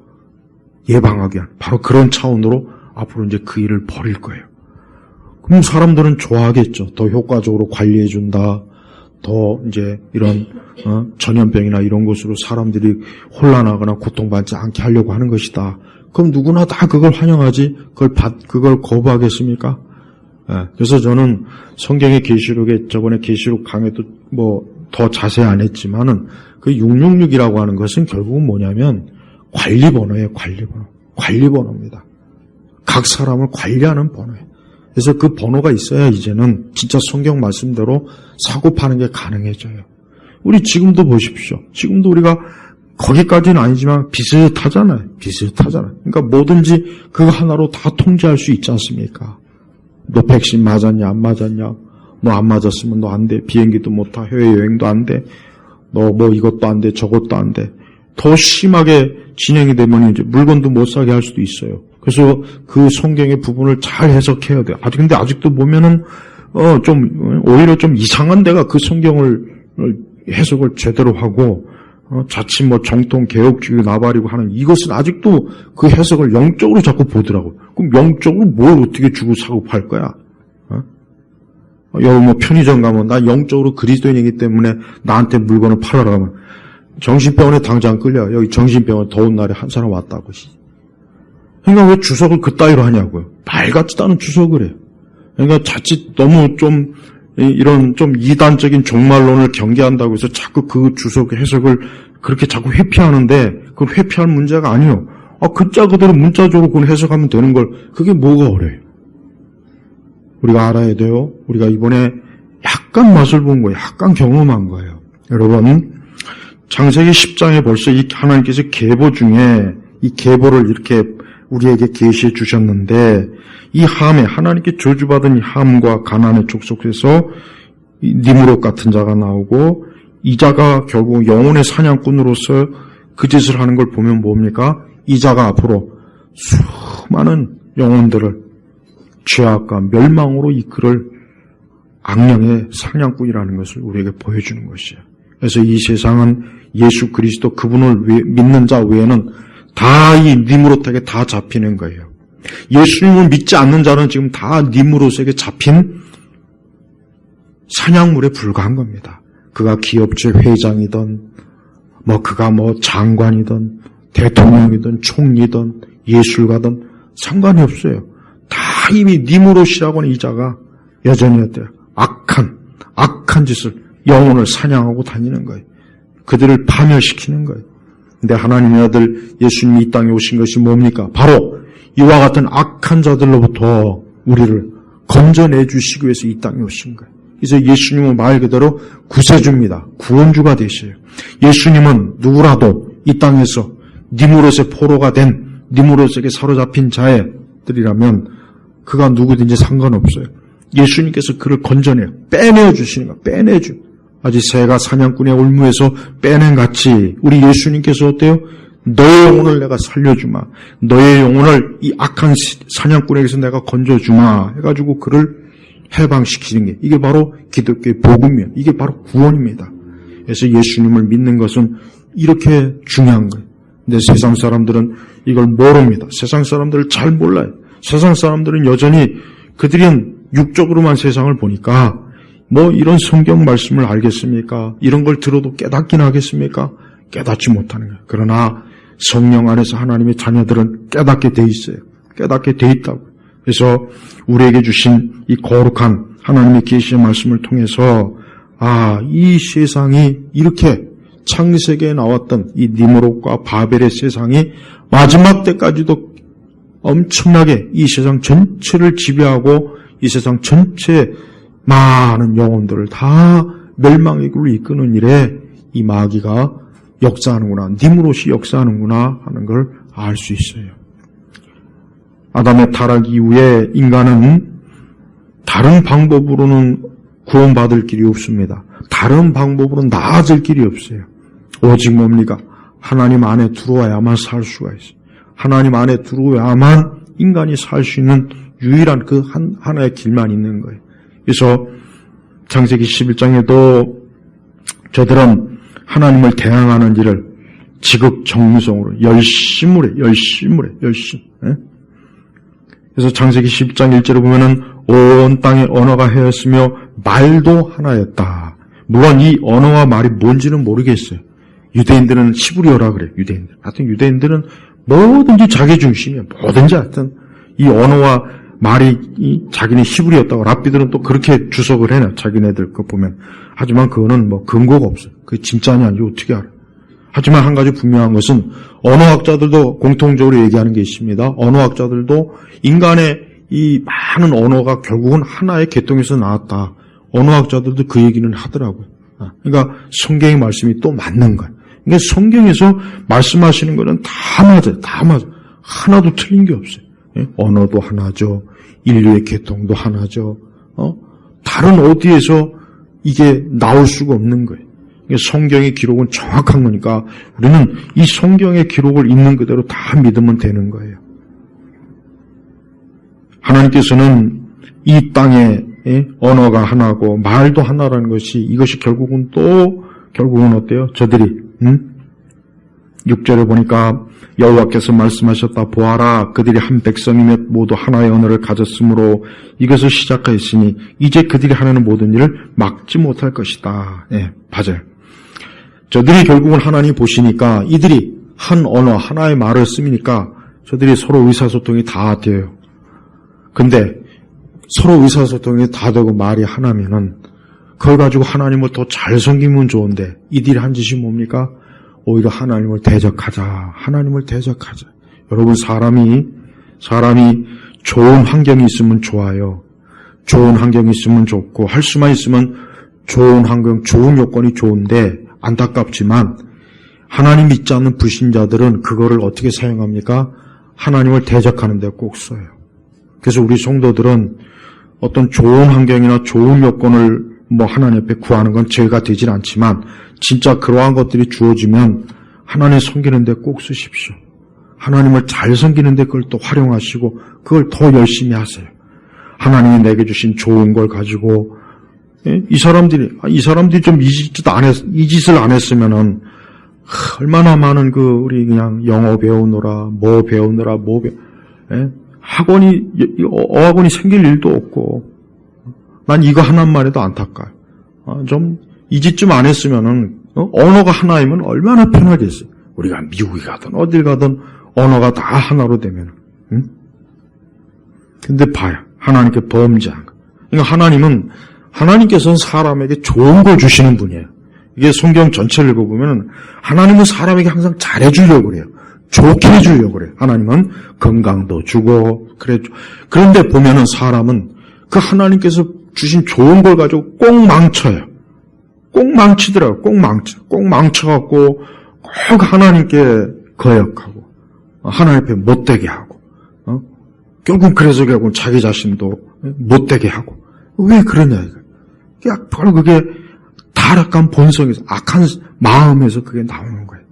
예방하기 위한 바로 그런 차원으로 앞으로 이제 그 일을 벌일 거예요. 그럼 사람들은 좋아하겠죠. 더 효과적으로 관리해준다. 더 이제 이런 전염병이나 이런 것으로 사람들이 혼란하거나 고통받지 않게 하려고 하는 것이다. 그럼 누구나 다 그걸 환영하지 그걸 거부하겠습니까? 그래서 저는 성경의 계시록에 저번에 계시록 강의도 뭐 더 자세히 안 했지만은 그 666이라고 하는 것은 결국은 뭐냐면 관리번호예요. 관리번호입니다. 각 사람을 관리하는 번호예요. 그래서 그 번호가 있어야 이제는 진짜 성경 말씀대로 사고 파는 게 가능해져요. 우리 지금도 보십시오. 지금도 우리가 거기까지는 아니지만 비슷하잖아요. 그러니까 뭐든지 그거 하나로 다 통제할 수 있지 않습니까? 너 백신 맞았냐 안 맞았냐? 너 안 맞았으면 너 안 돼. 비행기도 못 타. 해외여행도 안 돼. 너 뭐 이것도 안 돼. 저것도 안 돼. 더 심하게 진행이 되면 이제 물건도 못 사게 할 수도 있어요. 그래서 그 성경의 부분을 잘 해석해야 돼요. 근데 아직도 보면은 오히려 좀 이상한 데가 그 성경을 해석을 제대로 하고 자칫 뭐 정통 개혁주의 나발이고 하는 이것은 아직도 그 해석을 영적으로 자꾸 보더라고요. 그럼 영적으로 뭘 어떻게 주고 사고 팔 거야? 여기 뭐 편의점 가면 나 영적으로 그리스도인이기 때문에 나한테 물건을 팔아라 하면 정신병원에 당장 끌려. 여기 정신병원 더운 날에 한 사람 왔다고. 그러니까 왜 주석을 그따위로 하냐고요. 말 같지도 않은 주석을 해요. 그러니까 자칫 너무 좀 이런 좀 이단적인 종말론을 경계한다고 해서 자꾸 그 주석 해석을 그렇게 자꾸 회피하는데 그걸 회피할 문제가 아니에요. 글자 그대로 문자적으로 그걸 해석하면 되는 걸 그게 뭐가 어려워요? 우리가 알아야 돼요. 우리가 이번에 약간 맛을 본 거예요. 약간 경험한 거예요. 여러분, 창세기 10장에 벌써 이 하나님께서 계보 중에 이 계보를 이렇게 우리에게 계시해 주셨는데, 이 함에 하나님께 저주받은 이 함과 가나안의 족속에서 이 니므롯 같은 자가 나오고, 이 자가 결국 영혼의 사냥꾼으로서 그 짓을 하는 걸 보면 뭡니까? 이 자가 앞으로 수많은 영혼들을 죄악과 멸망으로 이끌을 악령의 사냥꾼이라는 것을 우리에게 보여주는 것이에요. 그래서 이 세상은 예수 그리스도 그분을 믿는 자 외에는 다 이 니므롯에게 다 잡히는 거예요. 예수님을 믿지 않는 자는 지금 다 니므롯에게 잡힌 사냥물에 불과한 겁니다. 그가 기업체 회장이든 그가 장관이든 대통령이든 총리든 예술가든 상관이 없어요. 다 이미 니므롯이라고 하는 이 자가 여전히 어때요? 악한 짓을 영혼을 사냥하고 다니는 거예요. 그들을 파멸시키는 거예요. 근데 하나님의 아들 예수님이 이 땅에 오신 것이 뭡니까? 바로 이와 같은 악한 자들로부터 우리를 건져내 주시기 위해서 이 땅에 오신 거예요. 그래서 예수님은 말 그대로 구세주입니다. 구원주가 되셔요. 예수님은 누구라도 이 땅에서 니므롯의 포로가 된 니므롯에게 사로잡힌 자들이라면 그가 누구든지 상관없어요. 예수님께서 그를 건져내요. 빼내어 주시는 거예요. 빼내줘. 아직 새가 사냥꾼의 올무에서 빼낸 같이 우리 예수님께서 어때요? 너의 영혼을 내가 살려주마. 너의 영혼을 이 악한 사냥꾼에게서 내가 건져주마. 해가지고 그를 해방시키는 게 이게 바로 기독교의 복음이에요. 이게 바로 구원입니다. 그래서 예수님을 믿는 것은 이렇게 중요한 거예요. 근데 세상 사람들은 이걸 모릅니다. 세상 사람들을 잘 몰라요. 세상 사람들은 여전히 그들은 육적으로만 세상을 보니까 이런 성경 말씀을 알겠습니까? 이런 걸 들어도 깨닫긴 하겠습니까? 깨닫지 못하는 거예요. 그러나 성령 안에서 하나님의 자녀들은 깨닫게 돼 있어요. 깨닫게 돼 있다고. 그래서 우리에게 주신 이 거룩한 하나님의 계시의 말씀을 통해서 이 세상이 이렇게 창세기에 나왔던 이 니므롯과 바벨의 세상이 마지막 때까지도 엄청나게 이 세상 전체를 지배하고 이 세상 전체의 많은 영혼들을 다 멸망의 길로 이끄는 일에 이 마귀가 역사하는구나, 니므롯이 역사하는구나 하는 걸 알 수 있어요. 아담의 타락 이후에 인간은 다른 방법으로는 구원받을 길이 없습니다. 다른 방법으로는 나아질 길이 없어요. 오직 뭡니까? 하나님 안에 들어와야만 살 수가 있어요. 하나님 안에 들어와야만 인간이 살 수 있는 유일한 그 하나의 길만 있는 거예요. 그래서 창세기 11장에도 저들은 하나님을 대항하는 일을 지극정성으로 열심으로 해. 그래서 창세기 10장 1절에 보면은 온 땅의 언어가 하였으며 말도 하나였다. 물론 이 언어와 말이 뭔지는 모르겠어요. 유대인들은 히브리어라 그래요. 유대인들은 뭐든지 자기 중심이야. 뭐든지 하여튼 이 언어와 말이 자기네 히브리였다고 랍비들은 또 그렇게 주석을 해놔. 자기네들 거 보면. 하지만 그거는 근거가 없어요. 그게 진짜냐 아닌지 어떻게 알아요. 하지만 한 가지 분명한 것은 언어학자들도 공통적으로 얘기하는 게 있습니다. 언어학자들도 인간의 이 많은 언어가 결국은 하나의 계통에서 나왔다. 언어학자들도 그 얘기는 하더라고요. 그러니까 성경의 말씀이 또 맞는 거예요. 그러니까 성경에서 말씀하시는 거는 다 맞아요. 다 맞아요. 하나도 틀린 게 없어요. 언어도 하나죠. 인류의 계통도 하나죠. 다른 어디에서 이게 나올 수가 없는 거예요. 성경의 기록은 정확한 거니까 우리는 이 성경의 기록을 있는 그대로 다 믿으면 되는 거예요. 하나님께서는 이 땅에 언어가 하나고 말도 하나라는 것이 이것이 결국은 어때요? 저들이 6절에 보니까 여호와께서 말씀하셨다. 보아라, 그들이 한 백성이며 모두 하나의 언어를 가졌으므로 이것을 시작하였으니 이제 그들이 하는 모든 일을 막지 못할 것이다. 맞아요. 저들이 결국은 하나님 보시니까 이들이 한 언어, 하나의 말을 쓰니까 저들이 서로 의사소통이 다 돼요. 근데 서로 의사소통이 다 되고 말이 하나면은 그걸 가지고 하나님을 더 잘 섬기면 좋은데 이들이 한 짓이 뭡니까? 오히려 하나님을 대적하자. 여러분, 사람이 좋은 환경이 있으면 좋아요. 좋은 환경이 있으면 좋고, 할 수만 있으면 좋은 환경, 좋은 요건이 좋은데, 안타깝지만, 하나님 믿지 않는 불신자들은 그거를 어떻게 사용합니까? 하나님을 대적하는 데 꼭 써요. 그래서 우리 성도들은 어떤 좋은 환경이나 좋은 요건을 하나님 앞에 구하는 건 죄가 되진 않지만, 진짜 그러한 것들이 주어지면 하나님 섬기는 데 꼭 쓰십시오. 하나님을 잘 섬기는 데 그걸 또 활용하시고, 그걸 더 열심히 하세요. 하나님이 내게 주신 좋은 걸 가지고, 이 사람들이 좀 이 짓을 안 했으면은, 얼마나 많은 우리 그냥 영어 배우느라, 어학원이 생길 일도 없고, 난 이거 하나만 해도 안타까워요. 이 짓 좀 안 했으면은, 언어가 하나이면 얼마나 편하겠어요. 우리가 미국에 가든 어딜 가든 언어가 다 하나로 되면, 응? 근데 봐요. 하나님께 범죄한 거. 그러니까 하나님께서는 사람에게 좋은 걸 주시는 분이에요. 이게 성경 전체를 읽어보면 하나님은 사람에게 항상 잘해주려고 그래요. 좋게 해주려고 그래요. 하나님은 건강도 주고 그래. 그런데 보면은 사람은 그 하나님께서 주신 좋은 걸 가지고 꼭 망쳐요. 꼭 망치더라고요. 꼭 망쳐갖고 꼭 하나님께 거역하고 하나님 앞에 못되게 하고 결국 그래서 자기 자신도 못되게 하고 왜 그러냐 이거. 바로 그게 타락한 본성에서 악한 마음에서 그게 나오는 거예요.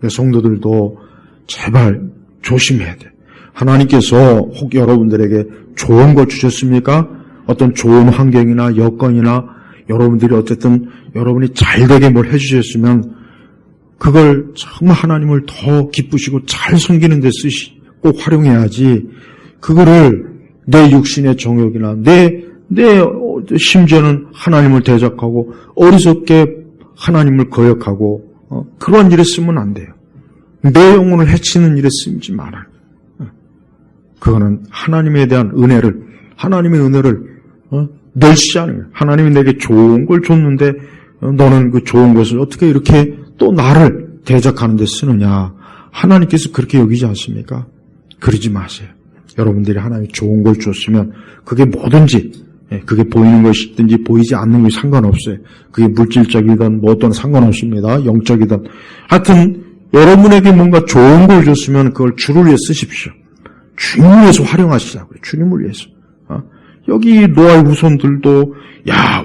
성도들도 제발 조심해야 돼. 하나님께서 혹 여러분들에게 좋은 걸 주셨습니까? 어떤 좋은 환경이나 여건이나 여러분들이 어쨌든 여러분이 잘되게 뭘 해주셨으면 그걸 정말 하나님을 더 기쁘시고 잘 섬기는 데 꼭 활용해야지 그거를 내 육신의 정욕이나 내 심지어는 하나님을 대적하고 어리석게 하나님을 거역하고 그런 일에 쓰면 안 돼요. 내 영혼을 해치는 일에 쓰지 말아요. 그거는 하나님에 대한 하나님의 은혜를 멸시하는 거예요. 하나님이 내게 좋은 걸 줬는데 너는 그 좋은 것을 어떻게 이렇게 또 나를 대적하는 데 쓰느냐. 하나님께서 그렇게 여기지 않습니까? 그러지 마세요. 여러분들이 하나님이 좋은 걸 줬으면 그게 뭐든지 그게 보이는 것이든지 보이지 않는 것이 상관없어요. 그게 물질적이든 어떤 상관없습니다. 영적이든. 하여튼 여러분에게 뭔가 좋은 걸 줬으면 그걸 주를 위해 쓰십시오. 주님을 위해서 활용하시자고요. 주님을 위해서. 여기 노아의 후손들도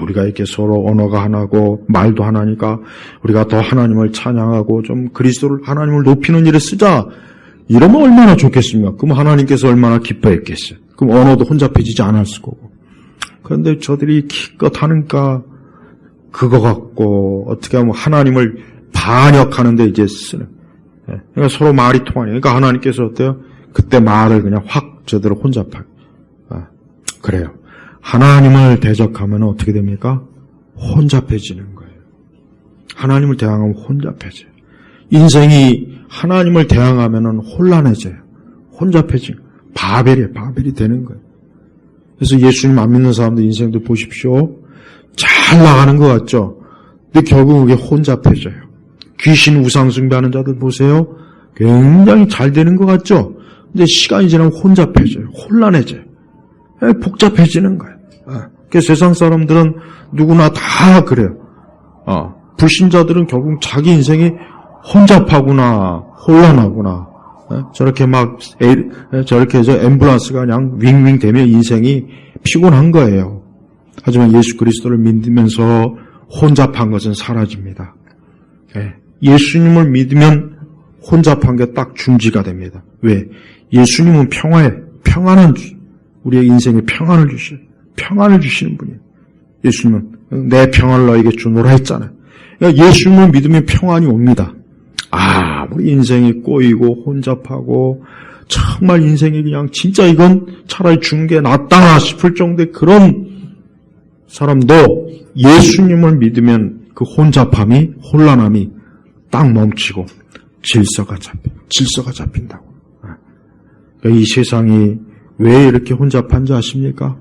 우리가 이렇게 서로 언어가 하나고 말도 하나니까 우리가 더 하나님을 찬양하고 좀 그리스도를 하나님을 높이는 일에 쓰자. 이러면 얼마나 좋겠습니까? 그럼 하나님께서 얼마나 기뻐했겠어요. 그럼 언어도 혼잡해지지 않았을 거고. 그런데 저들이 기껏 하니까 그거 갖고 어떻게 하면 하나님을 반역하는 데 이제 쓰는. 그러니까 서로 말이 통하니까 그러니까 하나님께서 어때요? 그때 말을 그냥 확 저대로 혼잡하게. 그래요. 하나님을 대적하면 어떻게 됩니까? 혼잡해지는 거예요. 하나님을 대항하면 혼잡해져요. 인생이 하나님을 대항하면 혼란해져요. 혼잡해지고 바벨이 되는 거예요. 그래서 예수님 안 믿는 사람들 인생도 보십시오. 잘 나가는 것 같죠? 근데 결국 그게 혼잡해져요. 귀신 우상 숭배하는 자들 보세요. 굉장히 잘 되는 것 같죠? 근데 시간이 지나면 혼잡해져요. 혼란해져요. 복잡해지는 거예요. 그러니까 세상 사람들은 누구나 다 그래요. 불신자들은 결국 자기 인생이 혼잡하구나, 혼란하구나. 저렇게 저렇게 해서 앰뷸런스가 그냥 윙윙 되며 인생이 피곤한 거예요. 하지만 예수 그리스도를 믿으면서 혼잡한 것은 사라집니다. 예수님을 믿으면 혼잡한 게 딱 중지가 됩니다. 왜? 예수님은 평안한 우리의 인생에 평안을 주시는 분이에요. 예수님은 내 평안을 너에게 주노라 했잖아요. 그러니까 예수님을 믿으면 평안이 옵니다. 우리 인생이 꼬이고 혼잡하고 정말 인생이 그냥 진짜 이건 차라리 죽는 게 낫다 싶을 정도의 그런 사람도 예수님을 믿으면 그 혼란함이 딱 멈추고 질서가 잡힌다고. 그러니까 이 세상이 왜 이렇게 혼잡한지 아십니까?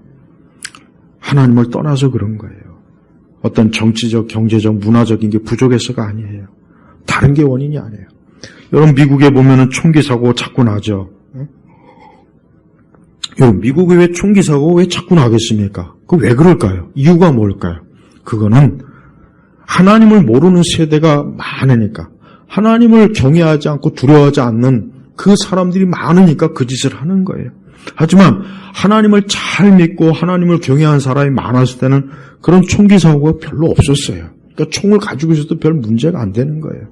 하나님을 떠나서 그런 거예요. 어떤 정치적, 경제적, 문화적인 게 부족해서가 아니에요. 다른 게 원인이 아니에요. 여러분 미국에 보면은 총기 사고 자꾸 나죠. 여러분, 미국에 왜 총기 사고가 왜 자꾸 나겠습니까? 그 왜 그럴까요? 이유가 뭘까요? 그거는 하나님을 모르는 세대가 많으니까, 하나님을 경외하지 않고 두려워하지 않는 그 사람들이 많으니까 그 짓을 하는 거예요. 하지만 하나님을 잘 믿고 하나님을 경외하는 사람이 많았을 때는 그런 총기 사고가 별로 없었어요. 그러니까 총을 가지고 있어도 별 문제가 안 되는 거예요.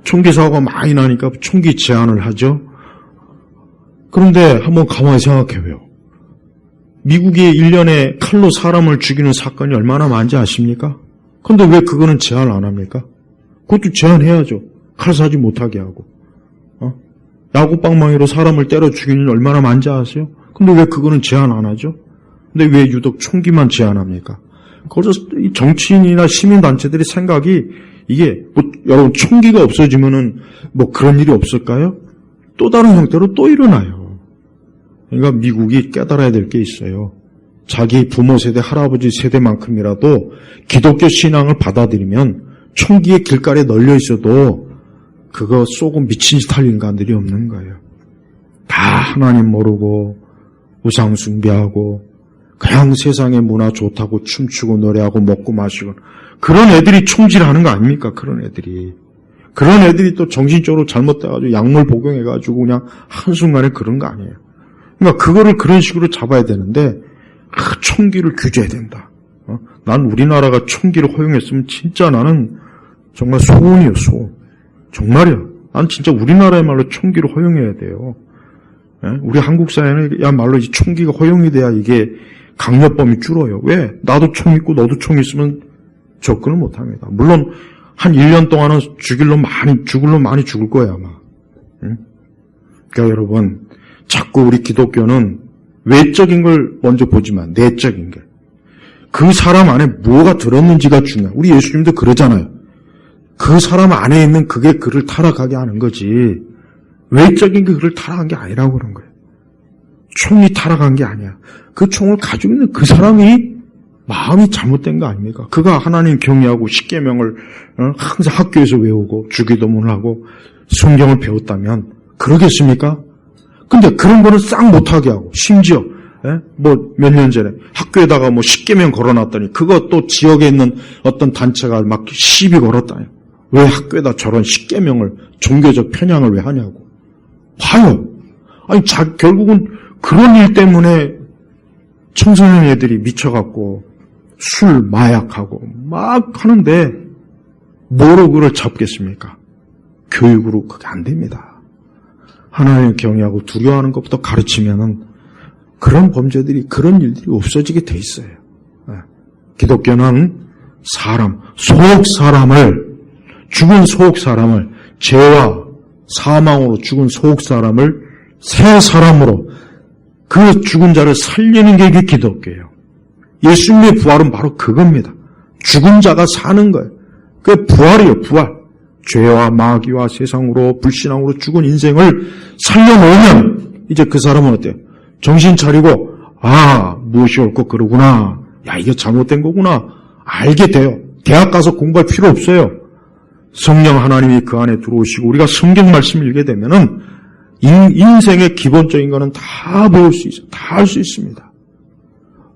총기 사고가 많이 나니까 총기 제한을 하죠. 그런데 한번 가만히 생각해봐요. 미국이 1년에 칼로 사람을 죽이는 사건이 얼마나 많은지 아십니까? 그런데 왜 그거는 제한 안 합니까? 그것도 제한해야죠. 칼 사지 못하게 하고. 야구방망이로 사람을 때려 죽이는 일 얼마나 많은지 아세요? 근데 왜 그거는 제한 안 하죠? 근데 왜 유독 총기만 제한합니까? 그래서 정치인이나 시민단체들의 생각이 이게 여러분 총기가 없어지면은 그런 일이 없을까요? 또 다른 형태로 또 일어나요. 그러니까 미국이 깨달아야 될 게 있어요. 자기 부모 세대, 할아버지 세대만큼이라도 기독교 신앙을 받아들이면 총기의 길가에 널려 있어도 그거 쏘고 미친 짓 할 인간들이 없는 거예요. 다 하나님 모르고 우상 숭배하고 그냥 세상의 문화 좋다고 춤추고 노래하고 먹고 마시고 그런 애들이 총질하는 거 아닙니까? 그런 애들이 또 정신적으로 잘못돼가지고 약물 복용해가지고 그냥 한순간에 그런 거 아니에요. 그러니까 그거를 그런 식으로 잡아야 되는데 총기를 규제해야 된다. 난 우리나라가 총기를 허용했으면 진짜 나는 정말 소원이에요, 소원. 정말이야. 난 진짜 우리나라야말로 총기를 허용해야 돼요. 우리 한국 사회는야말로 이 총기가 허용이 돼야 이게 강력범이 줄어요. 왜? 나도 총 있고 너도 총 있으면 접근을 못 합니다. 물론 한 1년 동안은 죽을 놈 많이 죽을 거야 아마. 그러니까 여러분 자꾸 우리 기독교는 외적인 걸 먼저 보지만 내적인 게 그 사람 안에 뭐가 들었는지가 중요해. 우리 예수님도 그러잖아요. 그 사람 안에 있는 그게 그를 타락하게 하는 거지 외적인 게 그를 타락한 게 아니라고 그런 거예요. 총이 타락한 게 아니야. 그 총을 가지고 있는 그 사람이 마음이 잘못된 거 아닙니까? 그가 하나님 경외하고 십계명을 항상 학교에서 외우고 주기도문을 하고 성경을 배웠다면 그러겠습니까? 근데 그런 거는 싹 못하게 하고 심지어 몇 년 전에 학교에다가 십계명 걸어놨더니 그것도 지역에 있는 어떤 단체가 막 시비 걸었다니. 왜 학교에다 저런 십계명을 종교적 편향을 왜 하냐고. 봐요. 아니 결국은 그런 일 때문에 청소년 애들이 미쳐갖고 술 마약하고 막 하는데 뭐로 그걸 잡겠습니까? 교육으로 그게 안 됩니다. 하나님을 경외하고 두려워하는 것부터 가르치면은 그런 범죄들이 그런 일들이 없어지게 돼 있어요. 기독교는 죽은 속 사람을 죄와 사망으로 죽은 속 사람을 새 사람으로 그 죽은 자를 살리는 게 이게 기독교예요. 예수님의 부활은 바로 그겁니다. 죽은 자가 사는 거예요. 그게 부활이에요, 부활. 죄와 마귀와 세상으로 불신앙으로 죽은 인생을 살려놓으면 이제 그 사람은 어때요? 정신 차리고 무엇이 옳고 그러구나. 이게 잘못된 거구나. 알게 돼요. 대학 가서 공부할 필요 없어요. 성령 하나님이 그 안에 들어오시고 우리가 성경 말씀을 읽게 되면은 인생의 기본적인 거는 다 배울 수 있어요. 다 할 수 있습니다.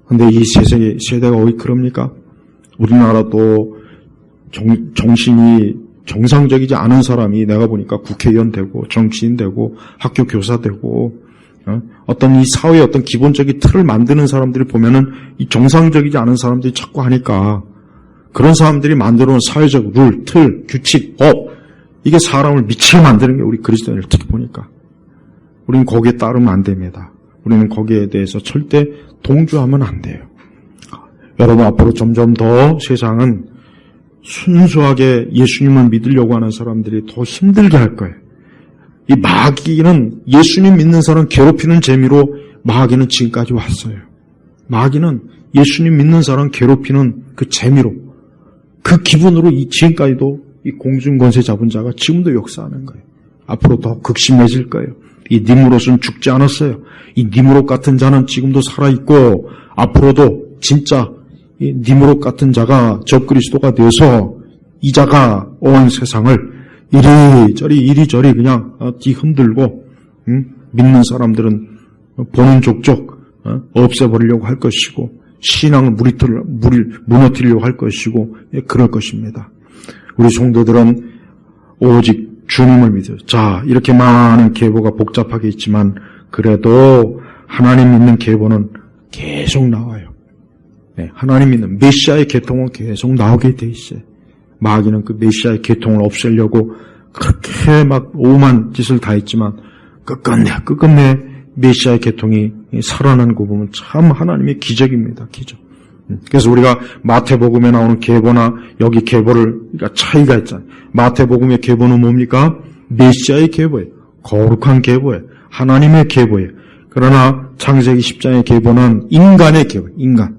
근데 이 세대가 왜 그럽니까? 우리나라도 정신이 정상적이지 않은 사람이 내가 보니까 국회의원 되고 정치인 되고 학교 교사 되고 어떤 이 사회의 어떤 기본적인 틀을 만드는 사람들이 보면은 이 정상적이지 않은 사람들이 자꾸 하니까 그런 사람들이 만들어 놓은 사회적 룰, 틀, 규칙, 법 이게 사람을 미치게 만드는 게 우리 그리스도인을 특히 보니까 우리는 거기에 따르면 안 됩니다. 우리는 거기에 대해서 절대 동조하면 안 돼요. 여러분 앞으로 점점 더 세상은 순수하게 예수님을 믿으려고 하는 사람들이 더 힘들게 할 거예요. 이 마귀는 예수님 믿는 사람 괴롭히는 재미로 마귀는 지금까지 왔어요. 마귀는 예수님 믿는 사람 괴롭히는 그 재미로 그 기분으로 지금까지도 이 공중권세 잡은 자가 지금도 역사하는 거예요. 앞으로 더 극심해질 거예요. 이 니무롯은 죽지 않았어요. 이 니무롯 같은 자는 지금도 살아있고 앞으로도 진짜 이 니무롯 같은 자가 적그리스도가 되어서 이 자가 온 세상을 이리저리 그냥 뒤흔들고 믿는 사람들은 보는 족족 없애버리려고 할 것이고 신앙을 무너뜨리려고 할 것이고 그럴 것입니다. 우리 성도들은 오직 주님을 믿어요. 자, 이렇게 많은 계보가 복잡하게 있지만 그래도 하나님 믿는 계보는 계속 나와요. 하나님 믿는 메시아의 계통은 계속 나오게 돼 있어요. 마귀는 그 메시아의 계통을 없애려고 그렇게 막 오만 짓을 다 했지만 끝끝내 메시아의 계통이 살아나는 거 보면 참 하나님의 기적입니다. 기적. 그래서 우리가 마태복음에 나오는 계보나 여기 계보를 그러니까 차이가 있잖아요. 마태복음의 계보는 뭡니까? 메시아의 계보예요. 거룩한 계보예요. 하나님의 계보예요. 그러나 창세기 10장의 계보는 인간의 계보예요. 인간.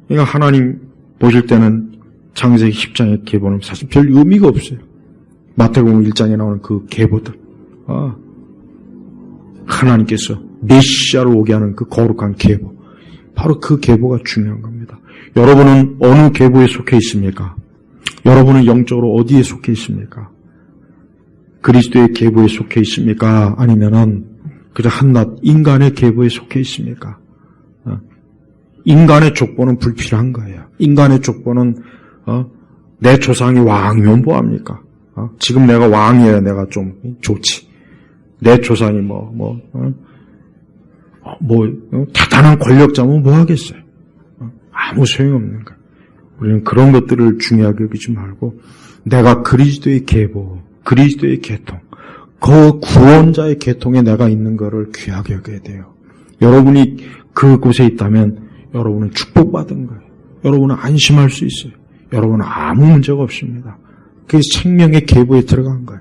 그러니까 하나님 보실 때는 창세기 10장의 계보는 사실 별 의미가 없어요. 마태복음 1장에 나오는 그 계보들. 하나님께서 메시아를 오게 하는 그 거룩한 계보. 바로 그 계보가 중요한 겁니다. 여러분은 어느 계보에 속해 있습니까? 여러분은 영적으로 어디에 속해 있습니까? 그리스도의 계보에 속해 있습니까? 아니면은 그저 한낱 인간의 계보에 속해 있습니까? 인간의 족보는 불필요한 거예요. 인간의 족보는 내 조상이 왕이면 뭐합니까? 지금 내가 왕이어야 내가 좀 좋지. 내 조상이 대단한 권력자면 뭐 하겠어요? 아무 소용없는 거예요. 우리는 그런 것들을 중요하게 여기지 말고 내가 그리스도의 계보, 그리스도의 계통, 그 구원자의 계통에 내가 있는 것을 귀하게 여겨야 돼요. 여러분이 그곳에 있다면 여러분은 축복받은 거예요. 여러분은 안심할 수 있어요. 여러분은 아무 문제가 없습니다. 그게 생명의 계보에 들어간 거예요.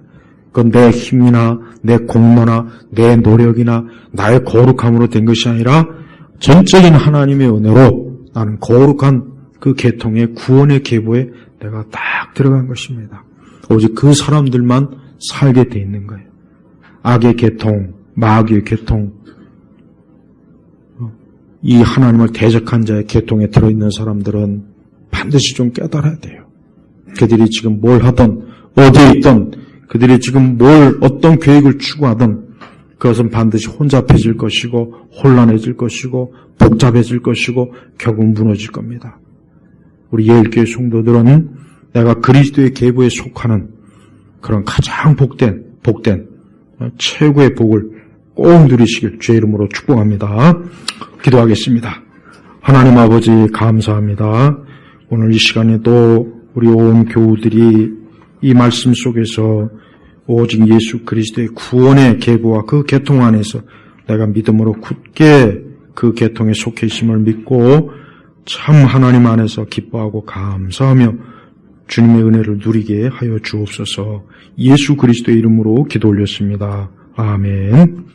그건 내 힘이나 내 공로나 내 노력이나 나의 거룩함으로 된 것이 아니라 전적인 하나님의 은혜로 나는 거룩한 그 계통의 구원의 계보에 내가 딱 들어간 것입니다. 오직 그 사람들만 살게 돼 있는 거예요. 악의 계통, 마귀의 계통, 이 하나님을 대적한 자의 계통에 들어있는 사람들은 반드시 좀 깨달아야 돼요. 그들이 지금 뭘 하든 어디에 있든 그들이 지금 어떤 계획을 추구하든 그것은 반드시 혼잡해질 것이고 혼란해질 것이고 복잡해질 것이고 결국 무너질 겁니다. 우리 예일교회 성도들은 내가 그리스도의 계보에 속하는 그런 가장 복된 최고의 복을 꼭 누리시길 주의 이름으로 축복합니다. 기도하겠습니다. 하나님 아버지 감사합니다. 오늘 이 시간에도 우리 온 교우들이 이 말씀 속에서 오직 예수 그리스도의 구원의 계보와 그 계통 안에서 내가 믿음으로 굳게 그 계통에 속해 있음을 믿고 참 하나님 안에서 기뻐하고 감사하며 주님의 은혜를 누리게 하여 주옵소서. 예수 그리스도의 이름으로 기도 올렸습니다. 아멘.